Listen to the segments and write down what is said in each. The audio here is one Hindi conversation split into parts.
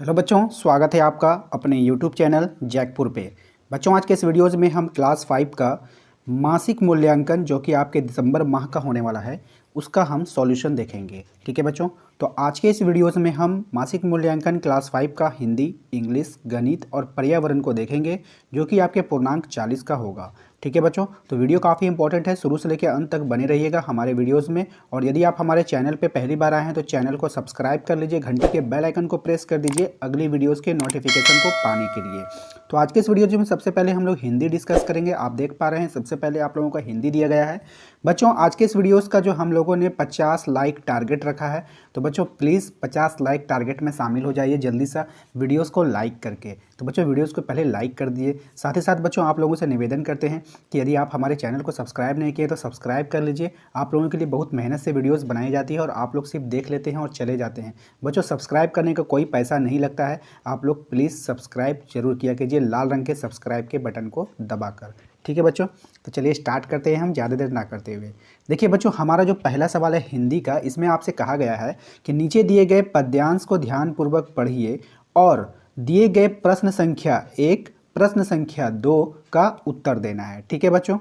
हेलो बच्चों, स्वागत है आपका अपने यूट्यूब चैनल जैकपुर पे। बच्चों, आज के इस वीडियोज़ में हम क्लास 5 का मासिक मूल्यांकन जो कि आपके दिसंबर माह का होने वाला है उसका हम सॉल्यूशन देखेंगे। ठीक है बच्चों, तो आज के इस वीडियोज़ में हम मासिक मूल्यांकन क्लास 5 का हिंदी, इंग्लिश, गणित और पर्यावरण को देखेंगे जो कि आपके पूर्णांक 40 का होगा। ठीक है बच्चों, तो वीडियो काफ़ी इंपॉर्टेंट है, शुरू से लेकर अंत तक बने रहिएगा हमारे वीडियोस में। और यदि आप हमारे चैनल पे पहली बार आए हैं तो चैनल को सब्सक्राइब कर लीजिए, घंटी के बेल आइकन को प्रेस कर दीजिए अगली वीडियोस के नोटिफिकेशन को पाने के लिए। तो आज के इस वीडियो में सबसे पहले हम लोग हिंदी डिस्कस करेंगे। आप देख पा रहे हैं सबसे पहले आप लोगों को हिंदी दिया गया है। बच्चों, आज के इस वीडियोस का जो हम लोगों ने 50 लाइक टारगेट रखा है, तो बच्चों प्लीज़ 50 लाइक टारगेट में शामिल हो जाइए जल्दी सा वीडियोस को लाइक करके। तो बच्चों वीडियोस को पहले लाइक कर दिए। साथ ही साथ बच्चों आप लोगों से निवेदन करते हैं कि यदि आप हमारे चैनल को सब्सक्राइब नहीं किए तो सब्सक्राइब कर लीजिए। आप लोगों के लिए बहुत मेहनत से वीडियोस बनाई जाती है और आप लोग सिर्फ देख लेते हैं और चले जाते हैं। बच्चों, सब्सक्राइब करने का कोई पैसा नहीं लगता है, आप लोग प्लीज़ सब्सक्राइब जरूर किया कीजिए लाल रंग के सब्सक्राइब के बटन को दबाकर। ठीक है बच्चों, तो चलिए स्टार्ट करते हैं हम ज़्यादा देर ना करते हुए। देखिए बच्चों, हमारा जो पहला सवाल है हिंदी का, इसमें आपसे कहा गया है कि नीचे दिए गए पद्यांश को ध्यानपूर्वक पढ़िए और दिए गए प्रश्न संख्या 1, प्रश्न संख्या 2 का उत्तर देना है। ठीक है बच्चों,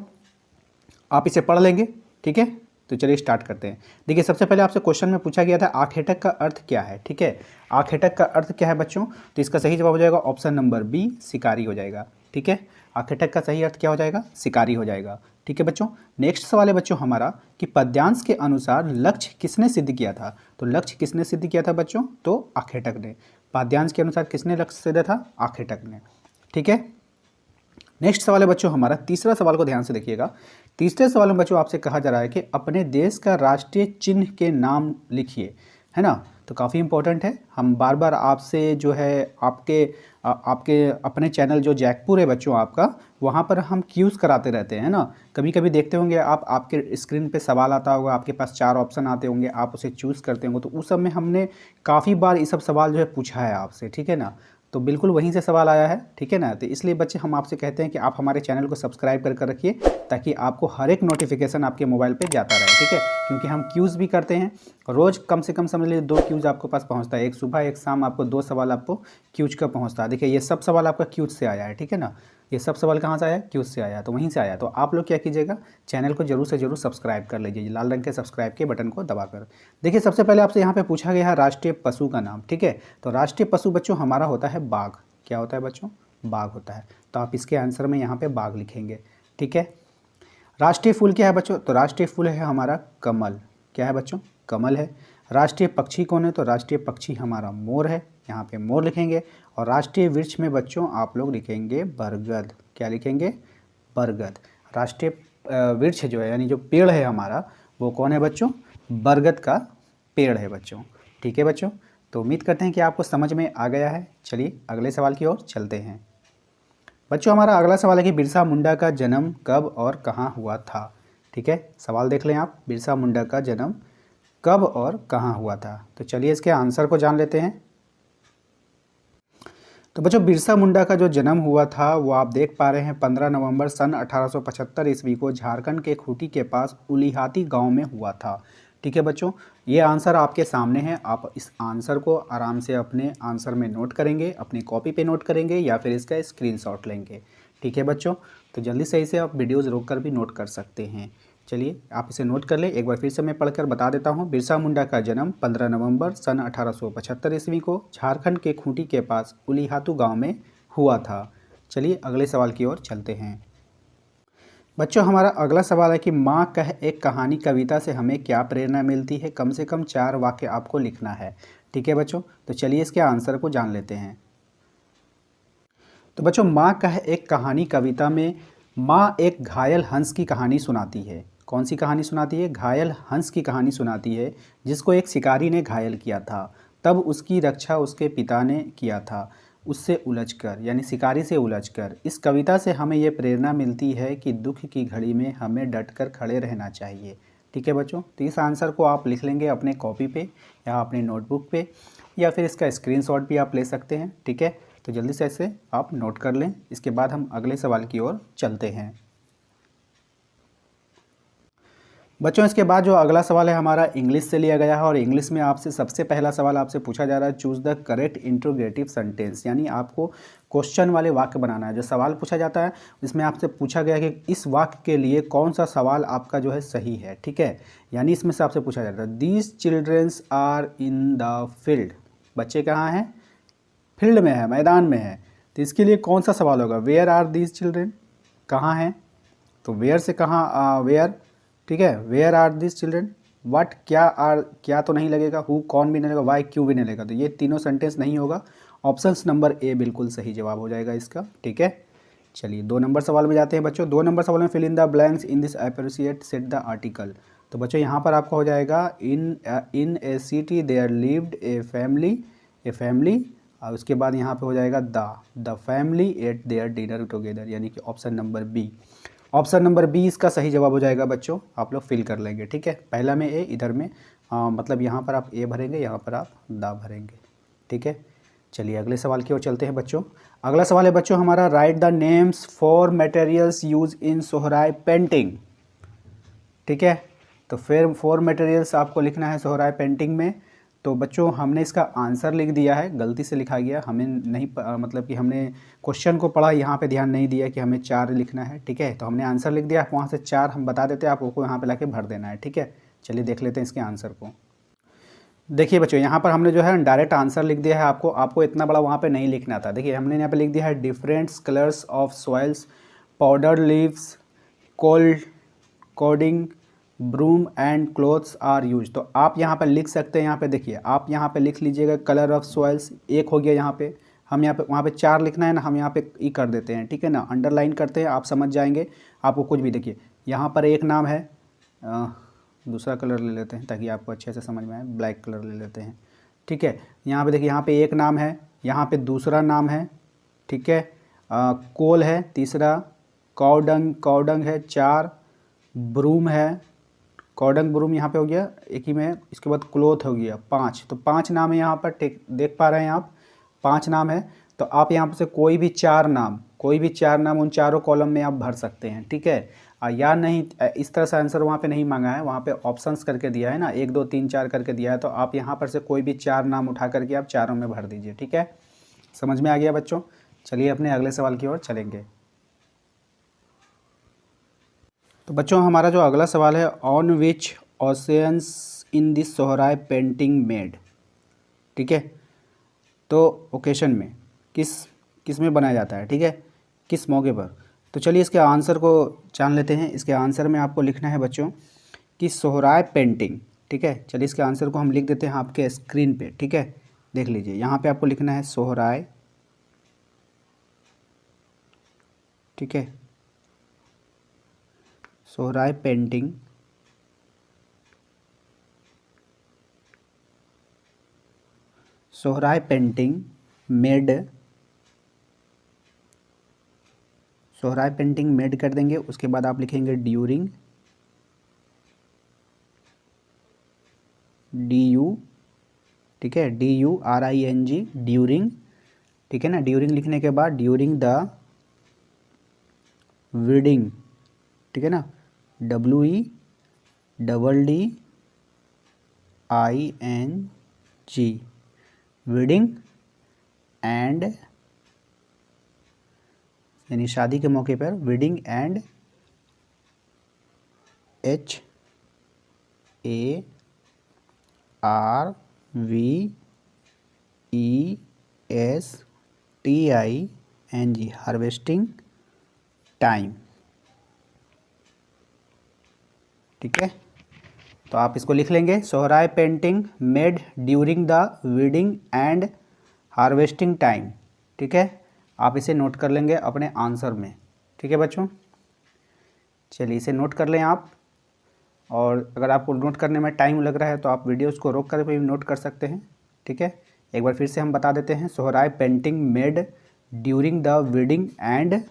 आप इसे पढ़ लेंगे। ठीक है, तो चलिए स्टार्ट करते हैं। देखिए सबसे पहले आपसे क्वेश्चन में पूछा गया था आखेटक का अर्थ क्या है। ठीक है, आखेटक का अर्थ क्या है बच्चों, तो इसका सही जवाब हो जाएगा ऑप्शन नंबर बी, शिकारी हो जाएगा। ठीक है, आखेटक का सही अर्थ क्या हो जाएगा, शिकारी हो जाएगा। ठीक है बच्चों, नेक्स्ट सवाल है बच्चों हमारा कि पद्यांश के अनुसार लक्ष्य किसने सिद्ध किया था। तो लक्ष्य किसने सिद्ध किया था बच्चों, तो आखेटक ने। पद्यांश के अनुसार किसने लक्ष्य सिद्ध था, आखेटक ने। ठीक है, नेक्स्ट सवाल है बच्चों हमारा, तीसरा सवाल को ध्यान से देखिएगा। तीसरे सवाल में बच्चों आपसे कहा जा रहा है कि अपने देश का राष्ट्रीय चिन्ह के नाम लिखिए, है ना। तो काफ़ी इंपॉर्टेंट है, हम बार बार आपसे जो है आपके अपने चैनल जो जैकपुर है बच्चों आपका, वहाँ पर हम क्यूज़ कराते रहते हैं ना। कभी कभी देखते होंगे आप, आपके स्क्रीन पे सवाल आता होगा, आपके पास 4 ऑप्शन आते होंगे, आप उसे चूज़ करते होंगे, तो उस सब में हमने काफ़ी बार ये सब सवाल जो है पूछा है आपसे। ठीक है ना, तो बिल्कुल वहीं से सवाल आया है। ठीक है ना, तो इसलिए बच्चे हम आपसे कहते हैं कि आप हमारे चैनल को सब्सक्राइब कर रखिए ताकि आपको हर एक नोटिफिकेशन आपके मोबाइल पे जाता रहे। ठीक है, क्योंकि हम क्यूज़ भी करते हैं, रोज़ कम से कम समझ लीजिए 2 क्यूज़ आपके पास पहुंचता है, एक सुबह एक शाम आपको 2 सवाल आपको क्यूज़ का पहुंचता है। देखिए ये सब सवाल आपका क्यूज़ से आया है। ठीक है ना, ये सब सवाल कहाँ से आया, क्यूज़ से आया, तो वहीं से आया। तो आप लोग क्या कीजिएगा, चैनल को जरूर से जरूर सब्सक्राइब कर लीजिए लाल रंग के सब्सक्राइब के बटन को दबाकर। देखिए सबसे पहले आपसे यहाँ पे पूछा गया है राष्ट्रीय पशु का नाम। ठीक है, तो राष्ट्रीय पशु बच्चों हमारा होता है बाघ। क्या होता है बच्चों, बाघ होता है। तो आप इसके आंसर में यहाँ पे बाघ लिखेंगे। ठीक है, राष्ट्रीय फूल क्या है बच्चों, तो राष्ट्रीय फूल है हमारा कमल। क्या है बच्चों, कमल है। राष्ट्रीय पक्षी कौन है, तो राष्ट्रीय पक्षी हमारा मोर है, यहाँ पे मोर लिखेंगे। और राष्ट्रीय वृक्ष में बच्चों आप लोग लिखेंगे बरगद। क्या लिखेंगे, बरगद। राष्ट्रीय वृक्ष जो है यानी जो पेड़ है हमारा, वो कौन है बच्चों, बरगद का पेड़ है बच्चों। ठीक है बच्चों, तो उम्मीद करते हैं कि आपको समझ में आ गया है। चलिए अगले सवाल की ओर चलते हैं। बच्चों हमारा अगला सवाल है कि बिरसा मुंडा का जन्म कब और कहाँ हुआ था। ठीक है, सवाल देख लें आप, बिरसा मुंडा का जन्म कब और कहाँ हुआ था। तो चलिए इसके आंसर को जान लेते हैं। तो बच्चों बिरसा मुंडा का जो जन्म हुआ था वो आप देख पा रहे हैं 15 नवंबर सन 1875 ईस्वी को झारखंड के खूंटी के पास उलिहाती गांव में हुआ था। ठीक है बच्चों, ये आंसर आपके सामने है, आप इस आंसर को आराम से अपने आंसर में नोट करेंगे, अपनी कॉपी पे नोट करेंगे या फिर इसका स्क्रीनशॉट लेंगे। ठीक है बच्चों, तो जल्दी से इसे आप वीडियोज़ रोक कर भी नोट कर सकते हैं। चलिए आप इसे नोट कर लें, एक बार फिर से मैं पढ़कर बता देता हूँ। बिरसा मुंडा का जन्म 15 नवंबर सन 1875 ईस्वी को झारखंड के खूंटी के पास उलिहातू गांव में हुआ था। चलिए अगले सवाल की ओर चलते हैं। बच्चों हमारा अगला सवाल है कि माँ कह एक कहानी कविता से हमें क्या प्रेरणा मिलती है। कम से कम 4 वाक्य आपको लिखना है। ठीक है बच्चों, तो चलिए इसके आंसर को जान लेते हैं। तो बच्चों माँ कह एक कहानी कविता में माँ एक घायल हंस की कहानी सुनाती है। कौन सी कहानी सुनाती है, घायल हंस की कहानी सुनाती है, जिसको एक शिकारी ने घायल किया था। तब उसकी रक्षा उसके पिता ने किया था, उससे उलझकर यानी शिकारी से उलझकर। इस कविता से हमें ये प्रेरणा मिलती है कि दुख की घड़ी में हमें डटकर खड़े रहना चाहिए। ठीक है बच्चों, तो इस आंसर को आप लिख लेंगे अपने कॉपी पे या अपने नोटबुक पे या फिर इसका स्क्रीनशॉट भी आप ले सकते हैं। ठीक है, तो जल्दी से इसे आप नोट कर लें, इसके बाद हम अगले सवाल की ओर चलते हैं। बच्चों इसके बाद जो अगला सवाल है हमारा इंग्लिश से लिया गया है और इंग्लिश में आपसे सबसे पहला सवाल आपसे पूछा जा रहा है, choose the correct interrogative sentence, यानी आपको क्वेश्चन वाले वाक्य बनाना है। जो सवाल पूछा जाता है इसमें आपसे पूछा गया कि इस वाक्य के लिए कौन सा सवाल आपका जो है सही है, ठीक है। यानी इसमें से आपसे पूछा जाता है these childrens are in the field, बच्चे कहाँ हैं, फील्ड में है, मैदान में है। तो इसके लिए कौन सा सवाल होगा, वेयर आर दीज चिल्ड्रन, कहाँ हैं, तो वेयर से कहाँ, वेयर, ठीक है, where are this children, what, क्या आर, क्या तो नहीं लगेगा, हु कौन भी नहीं लगेगा, वाई क्यों भी नहीं लगेगा, तो ये तीनों सेंटेंस नहीं होगा। ऑप्शंस नंबर ए बिल्कुल सही जवाब हो जाएगा इसका, ठीक है। चलिए 2 नंबर सवाल में जाते हैं बच्चों। 2 नंबर सवाल में fill in the blanks in this appropriate set the article. तो बच्चों यहाँ पर आपका हो जाएगा in a city there lived a family, और उसके बाद यहाँ पे हो जाएगा the family ate their dinner together, यानी कि option number B. Option number B इसका सही जवाब हो जाएगा बच्चों, आप लोग फिल कर लेंगे, ठीक है। पहला में ए, इधर में मतलब यहाँ पर आप ए भरेंगे, यहाँ पर आप दा भरेंगे, ठीक है। चलिए अगले सवाल की ओर चलते हैं बच्चों। अगला सवाल है बच्चों हमारा, right the names for materials use in Sohrai painting, ठीक है। तो फिर 4 मटेरियल्स आपको लिखना है सोहराय पेंटिंग में। तो बच्चों हमने इसका आंसर लिख दिया है, गलती से लिखा गया, हमें नहीं मतलब कि हमने क्वेश्चन को पढ़ा, यहाँ पे ध्यान नहीं दिया कि हमें 4 लिखना है, ठीक है। तो हमने आंसर लिख दिया, वहाँ से 4 हम बता देते हैं, आपको यहाँ पे लाके भर देना है, ठीक है। चलिए देख लेते हैं इसके आंसर को। देखिए बच्चों यहाँ पर हमने जो है डायरेक्ट आंसर लिख दिया है, आपको इतना बड़ा वहाँ पर नहीं लिखना था। देखिए हमने यहाँ पर लिख दिया है different colours of soils, powder leaves, cold coding, broom and clothes are use. तो आप यहाँ पर लिख सकते हैं, यहाँ पे देखिए आप यहाँ पे लिख लीजिएगा कलर ऑफ सॉइल्स, एक हो गया यहाँ पे, हम यहाँ पे वहाँ पे 4 लिखना है ना, हम यहाँ पे ई कर देते हैं, ठीक है ना, अंडरलाइन करते हैं, आप समझ जाएंगे। आपको कुछ भी देखिए यहाँ पर एक नाम है, दूसरा कलर ले लेते हैं ताकि आपको अच्छे से समझ में आए, ब्लैक कलर ले लेते हैं, ठीक है। यहाँ पे देखिए यहाँ पे एक नाम है, यहाँ पे दूसरा नाम है, ठीक है, कोल है तीसरा, कॉडंग है 4, ब्रूम है, कॉडंग ब्रूम यहाँ पे हो गया एक ही में, इसके बाद क्लोथ हो गया 5। तो 5 नाम है यहाँ पर, देख पा रहे हैं आप, 5 नाम है। तो आप यहाँ पर से कोई भी 4 नाम उन चारों कॉलम में आप भर सकते हैं, ठीक है। या नहीं इस तरह से आंसर वहाँ पे नहीं मांगा है, वहाँ पे ऑप्शंस करके दिया है ना, 1 2 3 4 करके दिया है। तो आप यहाँ पर से कोई भी 4 नाम उठा करके आप चारों में भर दीजिए, ठीक है। समझ में आ गया बच्चों। चलिए अपने अगले सवाल की ओर चलेंगे। तो बच्चों हमारा जो अगला सवाल है, on which oceans in this Sohrai painting made, ठीक है। तो ओकेशन में किस में बनाया जाता है, ठीक है, किस मौके पर। तो चलिए इसके आंसर को जान लेते हैं। इसके आंसर में आपको लिखना है बच्चों कि सोहराय पेंटिंग, ठीक है। चलिए इसके आंसर को हम लिख देते हैं आपके स्क्रीन पे, ठीक है। देख लीजिए यहाँ पे आपको लिखना है सोहराय, ठीक है, सोहराय पेंटिंग मेड कर देंगे। उसके बाद आप लिखेंगे ड्यूरिंग, DU, ठीक है, DURING, ड्यूरिंग, ठीक है ना। ड्यूरिंग लिखने के बाद ड्यूरिंग द वीडिंग, ठीक है ना, WEDDING, वीडिंग एंड, यानी शादी के मौके पर weeding and HARVESTING, harvesting time, ठीक है। तो आप इसको लिख लेंगे, Sohrai painting made during the weeding and harvesting time, ठीक है। आप इसे नोट कर लेंगे अपने आंसर में, ठीक है बच्चों। चलिए इसे नोट कर लें आप, और अगर आपको नोट करने में टाइम लग रहा है तो आप वीडियोस को रोक कर भी नोट कर सकते हैं, ठीक है। एक बार फिर से हम बता देते हैं, Sohrai painting made during the weeding and,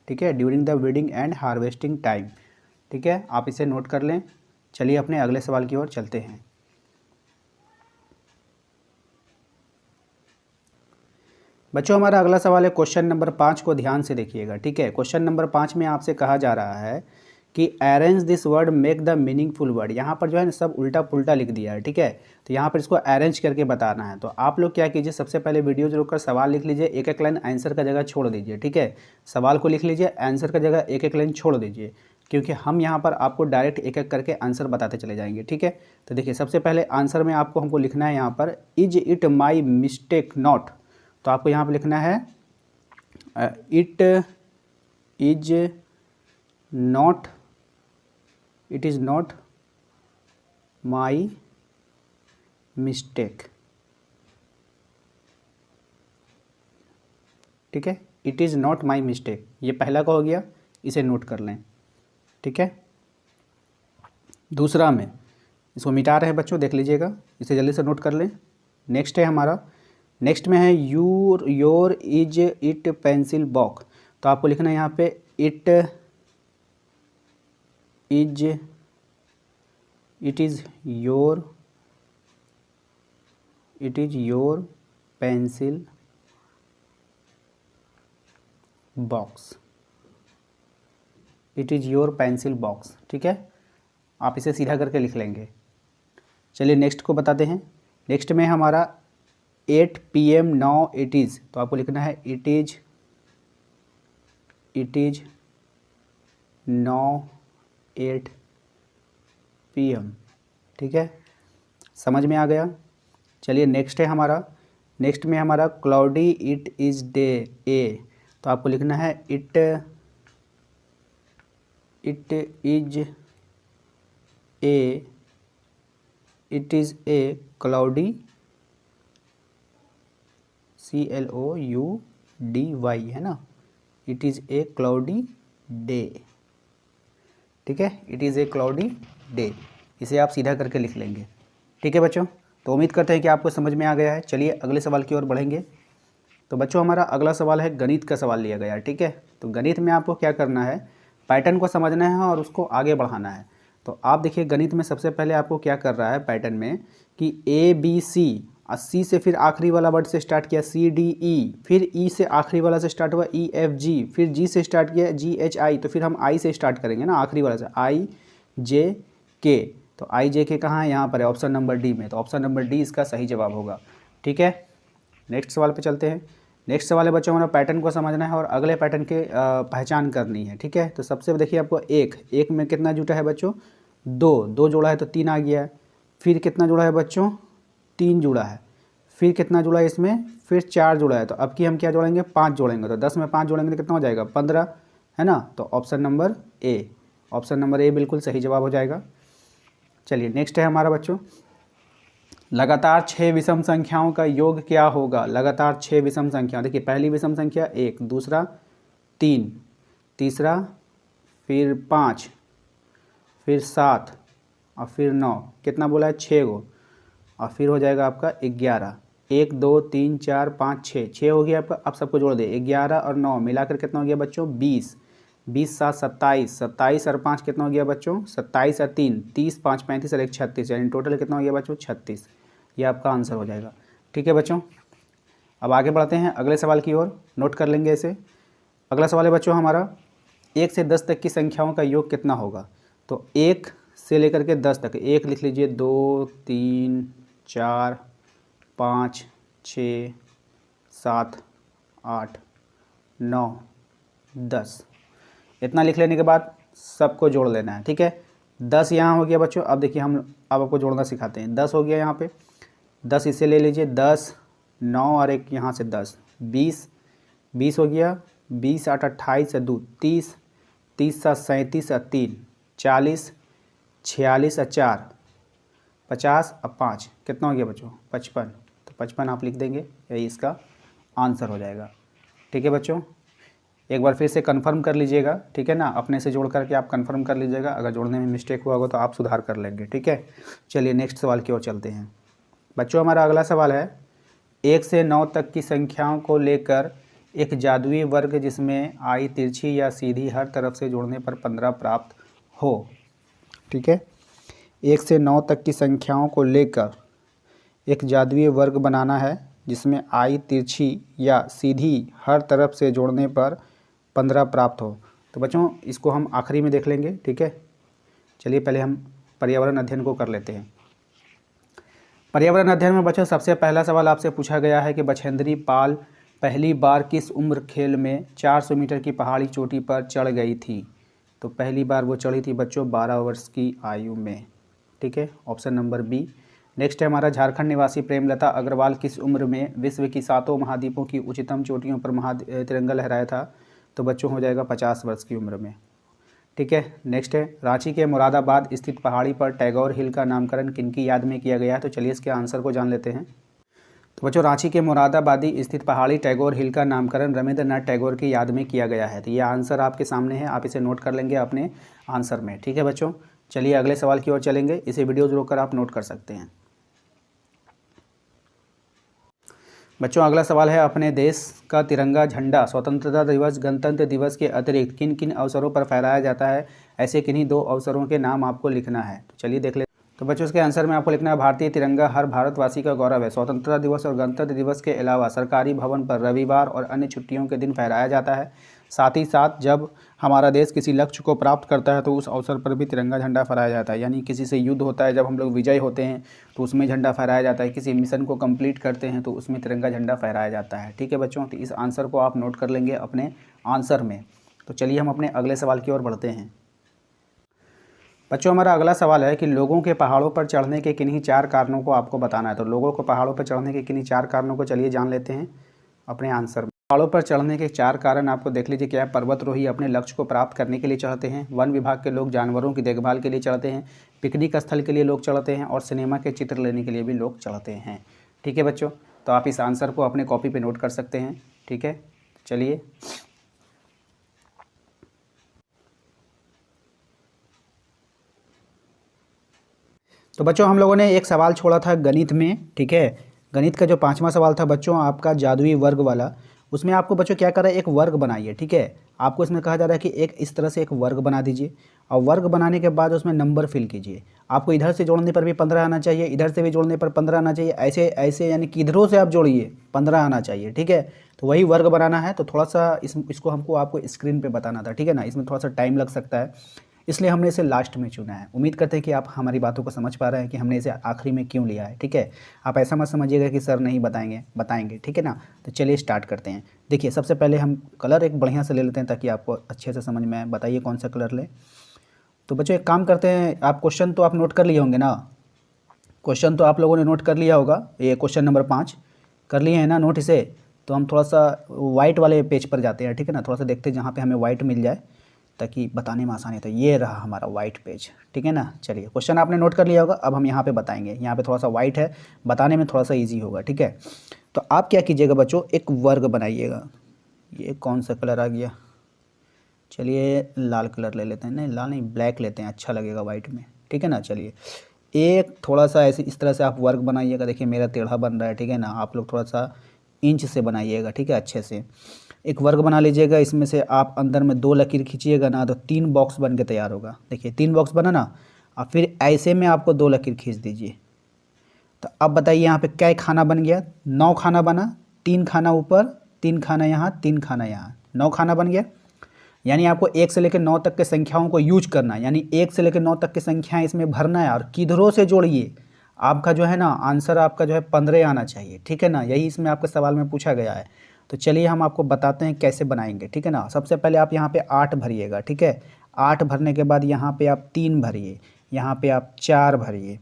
ठीक है, during the weeding and harvesting time, ठीक है। आप इसे नोट कर लें। चलिए अपने अगले सवाल की ओर चलते हैं। बच्चों हमारा अगला सवाल है क्वेश्चन नंबर 5 को ध्यान से देखिएगा, ठीक है। क्वेश्चन नंबर 5 में आपसे कहा जा रहा है कि arrange this word make the meaningful word. यहाँ पर जो है ना सब उल्टा पुल्टा लिख दिया है, ठीक है। तो यहाँ पर इसको अरेंज करके बताना है। तो आप लोग क्या कीजिए, सबसे पहले वीडियो जो रोककर सवाल लिख लीजिए, एक एक लाइन आंसर का जगह छोड़ दीजिए, ठीक है। सवाल को लिख लीजिए, आंसर का जगह एक एक लाइन छोड़ दीजिए, क्योंकि हम यहाँ पर आपको डायरेक्ट एक एक करके आंसर बताते चले जाएंगे, ठीक है। तो देखिए सबसे पहले आंसर में आपको हमको लिखना है यहाँ पर is it my mistake not. तो आपको यहाँ पर लिखना है it is not, it is not my mistake, ठीक है। It is not my mistake, ये पहला का हो गया, इसे नोट कर लें, ठीक है। दूसरा में इसको मिटा रहे हैं बच्चों, देख लीजिएगा, इसे जल्दी से नोट कर लें। नेक्स्ट है हमारा, नेक्स्ट में है your is it pencil box. तो आपको लिखना है यहाँ पे it is your pencil box, it is your pencil box, ठीक है। आप इसे सीधा करके लिख लेंगे। चलिए नेक्स्ट को बताते हैं। नेक्स्ट में हमारा 8 PM नाउ इट इज़। तो आपको लिखना है इट इज नाउ 8 PM, ठीक है। समझ में आ गया। चलिए नेक्स्ट है हमारा, नेक्स्ट में हमारा क्लाउडी इट इज़ डे ए। तो आपको लिखना है it is a cloudy CLOUDY है ना, it is a cloudy day, ठीक है। It is a cloudy day, इसे आप सीधा करके लिख लेंगे, ठीक है बच्चों। तो उम्मीद करते हैं कि आपको समझ में आ गया है। चलिए अगले सवाल की ओर बढ़ेंगे। तो बच्चों हमारा अगला सवाल है, गणित का सवाल लिया गया है, ठीक है। तो गणित में आपको क्या करना है, पैटर्न को समझना है और उसको आगे बढ़ाना है। तो आप देखिए गणित में सबसे पहले आपको क्या कर रहा है पैटर्न में कि ABC, C से फिर आखिरी वाला वर्ड से स्टार्ट किया CDE, फिर E से आखिरी वाला से स्टार्ट हुआ EFG, फिर G से स्टार्ट किया GHI। तो फिर हम I से स्टार्ट करेंगे ना, आखिरी वाला से IJK। तो IJK कहाँ है, यहाँ पर है ऑप्शन नंबर डी में। तो ऑप्शन नंबर डी इसका सही जवाब होगा, ठीक है। नेक्स्ट सवाल पे चलते हैं। नेक्स्ट सवाल है बच्चों हमारा पैटर्न को समझना है और अगले पैटर्न के पहचान करनी है, ठीक है। तो सबसे देखिए आपको एक में कितना जुटा है बच्चों, दो जोड़ा है तो 3 आ गया है। फिर कितना जुड़ा है बच्चों, 3 जुड़ा है। फिर कितना जुड़ा है इसमें, फिर 4 जुड़ा है। तो अब की हम क्या जोड़ेंगे, 5 जोड़ेंगे। तो 10 में 5 जोड़ेंगे तो कितना हो जाएगा, 15, है ना। तो option number A, option number A बिल्कुल सही जवाब हो जाएगा। चलिए नेक्स्ट है हमारा बच्चों, लगातार 6 विषम संख्याओं का योग क्या होगा। लगातार 6 विषम संख्या, देखिए पहली विषम संख्या 1, दूसरा 3, तीसरा फिर 5, फिर 7 और फिर 9, कितना बोला है 6 गो, और फिर हो जाएगा आपका 11। 1 2 3 4 5 6 हो गया आपका। अब सबको जोड़ दे, 11 और 9 मिलाकर कितना हो गया बच्चों 20, 20 7 27, 27 और 5 कितना हो गया बच्चों 27 और 3 30, 5 35 और 1 36, यानी टोटल कितना हो गया बच्चों 36। ये आपका आंसर हो जाएगा, ठीक है बच्चों। अब आगे बढ़ते हैं अगले सवाल की ओर, नोट कर लेंगे इसे। अगला सवाल है बच्चों हमारा, 1 से 10 तक की संख्याओं का योग कितना होगा। तो 1 से लेकर के 10 तक, 1 लिख लीजिए, 2 3 4 5 6 7 8 9 10, इतना लिख लेने के बाद सबको जोड़ लेना है, ठीक है। 10 यहाँ हो गया बच्चों। अब देखिए हम अब आपको जोड़ना सिखाते हैं। 10 हो गया यहाँ पे, 10 इसे ले लीजिए, 10 9 और 1 यहाँ से 10, 20 हो गया, 20 8 28 और 2 30, 30 7 37 और 3 40, 46 और 4 50 और 5 कितना हो गया बच्चों 55। तो 55 आप लिख देंगे, यही इसका आंसर हो जाएगा, ठीक है बच्चों। एक बार फिर से कंफर्म कर लीजिएगा, ठीक है ना, अपने से जोड़ करके आप कंफर्म कर लीजिएगा। अगर जोड़ने में मिस्टेक हुआ होगा तो आप सुधार कर लेंगे, ठीक है। चलिए नेक्स्ट सवाल की ओर चलते हैं बच्चों। हमारा अगला सवाल है, 1 से 9 तक की संख्याओं को लेकर एक जादुई वर्ग जिसमें आई तिरछी या सीधी हर तरफ से जोड़ने पर 15 प्राप्त हो, ठीक है। 1 से 9 तक की संख्याओं को लेकर एक जादुई वर्ग बनाना है जिसमें आई तिरछी या सीधी हर तरफ से जोड़ने पर 15 प्राप्त हो। तो बच्चों इसको हम आखिरी में देख लेंगे, ठीक है। चलिए पहले हम पर्यावरण अध्ययन को कर लेते हैं। पर्यावरण अध्ययन में बच्चों सबसे पहला सवाल आपसे पूछा गया है कि बछेंद्री पाल पहली बार किस उम्र खेल में 400 मीटर की पहाड़ी चोटी पर चढ़ गई थी। तो पहली बार वो चढ़ी थी बच्चों 12 वर्ष की आयु में, ठीक है, ऑप्शन नंबर बी। नेक्स्ट है हमारा झारखंड निवासी प्रेमलता अग्रवाल किस उम्र में विश्व की 7 महाद्वीपों की उच्चतम चोटियों पर तिरंगा लहराया था। तो बच्चों हो जाएगा 50 वर्ष की उम्र में, ठीक है। नेक्स्ट है रांची के मुरादाबाद स्थित पहाड़ी पर टैगोर हिल का नामकरण किनकी याद में किया गया है। तो चलिए इसके आंसर को जान लेते हैं। तो बच्चों रांची के मुरादाबादी स्थित पहाड़ी टैगोर हिल का नामकरण रविंद्रनाथ टैगोर की याद में किया गया है। तो ये आंसर आपके सामने है, आप इसे नोट कर लेंगे अपने आंसर में, ठीक है बच्चों। चलिए अगले सवाल की ओर चलेंगे, इसे वीडियो रोककर आप नोट कर सकते हैं। बच्चों अगला सवाल है अपने देश का तिरंगा झंडा स्वतंत्रता दिवस गणतंत्र दिवस के अतिरिक्त किन किन अवसरों पर फहराया जाता है। ऐसे किन्हीं 2 अवसरों के नाम आपको लिखना है। तो चलिए देख लेते हैं। तो बच्चों इसके आंसर में आपको लिखना है भारतीय तिरंगा हर भारतवासी का गौरव है। स्वतंत्रता दिवस और गणतंत्र दिवस के अलावा सरकारी भवन पर रविवार और अन्य छुट्टियों के दिन फहराया जाता है। साथ ही साथ जब हमारा देश किसी लक्ष्य को प्राप्त करता है तो उस अवसर पर भी तिरंगा झंडा फहराया जाता है। यानी किसी से युद्ध होता है, जब हम लोग विजय होते हैं तो उसमें झंडा फहराया जाता है। किसी मिशन को कंप्लीट करते हैं तो उसमें तिरंगा झंडा फहराया जाता है, ठीक है बच्चों। तो इस आंसर को आप नोट कर लेंगे अपने आंसर में। तो चलिए हम अपने अगले सवाल की ओर बढ़ते हैं। बच्चों हमारा अगला सवाल है कि लोगों के पहाड़ों पर चढ़ने के किन्हीं 4 कारणों को आपको बताना है। तो लोगों को पहाड़ों पर चढ़ने के किन्हीं 4 कारणों को चलिए जान लेते हैं अपने आंसर में। पहाड़ों पर चढ़ने के 4 कारण आपको देख लीजिए क्या है। पर्वतरोही अपने लक्ष्य को प्राप्त करने के लिए चढ़ते हैं, वन विभाग के लोग जानवरों की देखभाल के लिए चढ़ते हैं, पिकनिक स्थल के लिए लोग चढ़ते हैं और सिनेमा के चित्र लेने के लिए भी लोग चढ़ते हैं, ठीक है बच्चों। तो आप इस आंसर को अपने कॉपी पे नोट कर सकते हैं, ठीक है। चलिए तो बच्चों हम लोगों ने एक सवाल छोड़ा था गणित में, ठीक है। गणित का जो 5वां सवाल था बच्चों आपका जादुई वर्ग वाला, उसमें आपको बच्चों क्या कर रहा है, एक वर्ग बनाइए, ठीक है। आपको इसमें कहा जा रहा है कि एक इस तरह से एक वर्ग बना दीजिए और वर्ग बनाने के बाद उसमें नंबर फिल कीजिए। आपको इधर से जोड़ने पर भी 15 आना चाहिए, इधर से भी जोड़ने पर 15 आना चाहिए, ऐसे ऐसे यानी किधरों से आप जोड़िए 15 आना चाहिए, ठीक है। तो वही वर्ग बनाना है। तो थोड़ा सा इसको हमको आपको स्क्रीन पर बताना था, ठीक है ना। इसमें थोड़ा सा टाइम लग सकता है, इसलिए हमने इसे लास्ट में चुना है। उम्मीद करते हैं कि आप हमारी बातों को समझ पा रहे हैं कि हमने इसे आखिरी में क्यों लिया है, ठीक है। आप ऐसा मत समझिएगा कि सर नहीं बताएंगे, ठीक है ना। तो चलिए स्टार्ट करते हैं। देखिए सबसे पहले हम कलर एक बढ़िया से ले लेते हैं ताकि आपको अच्छे से समझ में आए। बताइए कौन सा कलर लें। तो बच्चों एक काम करते हैं, आप क्वेश्चन तो आप नोट कर लिए होंगे ना। क्वेश्चन तो आप लोगों ने नोट कर लिया होगा, ये क्वेश्चन नंबर 5 कर लिए हैं ना नोट इसे। तो हम थोड़ा सा वाइट वाले पेज पर जाते हैं, ठीक है ना। थोड़ा सा देखते हैं जहाँ पे हमें वाइट मिल जाए ताकि बताने में आसानी। तो ये रहा हमारा वाइट पेज, ठीक है ना। चलिए क्वेश्चन आपने नोट कर लिया होगा, अब हम यहाँ पे बताएंगे। यहाँ पे थोड़ा सा वाइट है, बताने में थोड़ा सा इजी होगा, ठीक है। तो आप क्या कीजिएगा बच्चों, एक वर्ग बनाइएगा। ये कौन सा कलर आ गया, चलिए लाल कलर ले लेते हैं। नहीं लाल नहीं, ब्लैक लेते हैं, अच्छा लगेगा वाइट में, ठीक है ना। चलिए एक थोड़ा सा ऐसे इस तरह से आप वर्ग बनाइएगा। देखिए मेरा टेढ़ा बन रहा है, ठीक है ना। आप लोग थोड़ा सा इंच से बनाइएगा, ठीक है, अच्छे से एक वर्ग बना लीजिएगा। इसमें से आप अंदर में 2 लकीर खींचिएगा ना तो 3 बॉक्स बन के तैयार होगा। देखिए 3 बॉक्स बना ना, और फिर ऐसे में आपको 2 लकीर खींच दीजिए। तो अब बताइए यहाँ पे क्या खाना बन गया, 9 खाना बना। 3 खाना ऊपर, 3 खाना यहाँ, 3 खाना यहाँ, 9 खाना बन गया। यानी आपको 1 से लेकर 9 तक के संख्याओं को यूज करना है, यानी 1 से लेकर 9 तक की संख्याएं इसमें भरना है और किधरों से जोड़िए। आपका जो है ना आंसर आपका जो है 15 आना चाहिए, ठीक है ना। यही इसमें आपके सवाल में पूछा गया है। तो चलिए हम आपको बताते हैं कैसे बनाएंगे, ठीक है ना। सबसे पहले आप यहाँ पे 8 भरिएगा, ठीक है। 8 भरने के बाद यहाँ पे आप 3 भरिए, यहाँ पे आप 4 भरिए,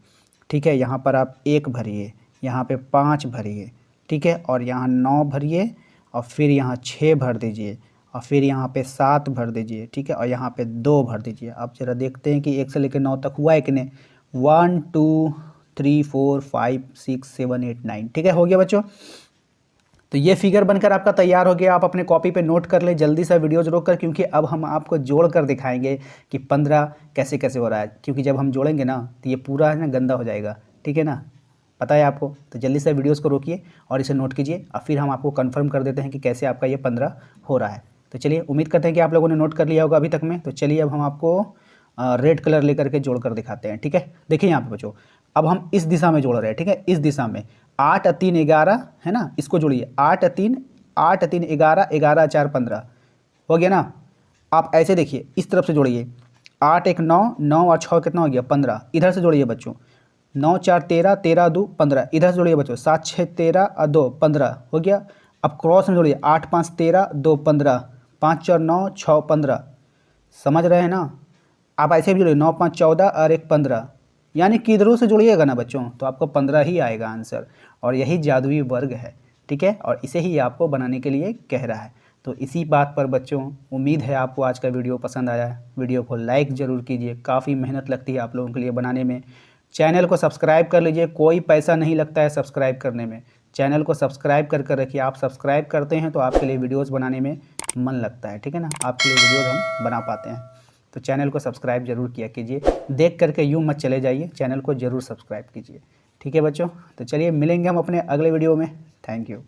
ठीक है। यहाँ पर आप 1 भरिए, यहाँ पे 5 भरिए, ठीक है। और यहाँ 9 भरिए और फिर यहाँ 6 भर दीजिए और फिर यहाँ पे 7 भर दीजिए, ठीक है। और यहाँ पे 2 भर दीजिए। आप जरा देखते हैं कि 1 से लेकर 9 तक हुआ है कि नहीं। 1 2 3 4 5 6 7 8 9, ठीक है, हो गया बच्चों। तो ये फिगर बनकर आपका तैयार हो गया। आप अपने कॉपी पे नोट कर लें जल्दी से वीडियोज रोक कर, क्योंकि अब हम आपको जोड़ कर दिखाएंगे कि 15 कैसे कैसे हो रहा है। क्योंकि जब हम जोड़ेंगे ना तो ये पूरा है ना गंदा हो जाएगा, ठीक है ना, पता है आपको। तो जल्दी से वीडियोज़ को रोकिए और इसे नोट कीजिए और फिर हम आपको कन्फर्म कर देते हैं कि कैसे आपका ये 15 हो रहा है। तो चलिए उम्मीद करते हैं कि आप लोगों ने नोट कर लिया होगा अभी तक में। तो चलिए अब हम आपको रेड कलर लेकर के जोड़ कर दिखाते हैं, ठीक है। देखिए यहाँ पे बच्चों, अब हम इस दिशा में जोड़ रहे हैं, ठीक है, इस दिशा में 8 3 11 है ना, इसको जोड़िए। 8 3 11, 11 4 15 हो गया ना। आप ऐसे देखिए, इस तरफ से जोड़िए, 8 एक 9, 9 और 6 कितना हो गया 15। इधर से जोड़िए बच्चों, 9 4 13, 13 2 15। इधर से जोड़िए बच्चों, 7 6 13 और 2 15 हो गया। अब क्रॉस में जोड़िए, 8 5 13, 2 15, 5 4 9, 6 15। समझ रहे हैं ना। आप ऐसे भी जोड़िए, 9 5 14 और 1 15। यानी किधरों से जोड़िएगा ना बच्चों तो आपको 15 ही आएगा आंसर। और यही जादुई वर्ग है, ठीक है। और इसे ही आपको बनाने के लिए कह रहा है। तो इसी बात पर बच्चों उम्मीद है आपको आज का वीडियो पसंद आया है। वीडियो को लाइक ज़रूर कीजिए, काफ़ी मेहनत लगती है आप लोगों के लिए बनाने में। चैनल को सब्सक्राइब कर लीजिए, कोई पैसा नहीं लगता है सब्सक्राइब करने में। चैनल को सब्सक्राइब कर कर रखिए, आप सब्सक्राइब करते हैं तो आपके लिए वीडियोज़ बनाने में मन लगता है, ठीक है ना। आपके लिए वीडियोज़ हम बना पाते हैं। तो चैनल को सब्सक्राइब जरूर किया कीजिए, देख करके यूँ मत चले जाइए, चैनल को ज़रूर सब्सक्राइब कीजिए, ठीक है बच्चों। तो चलिए मिलेंगे हम अपने अगले वीडियो में। Thank you.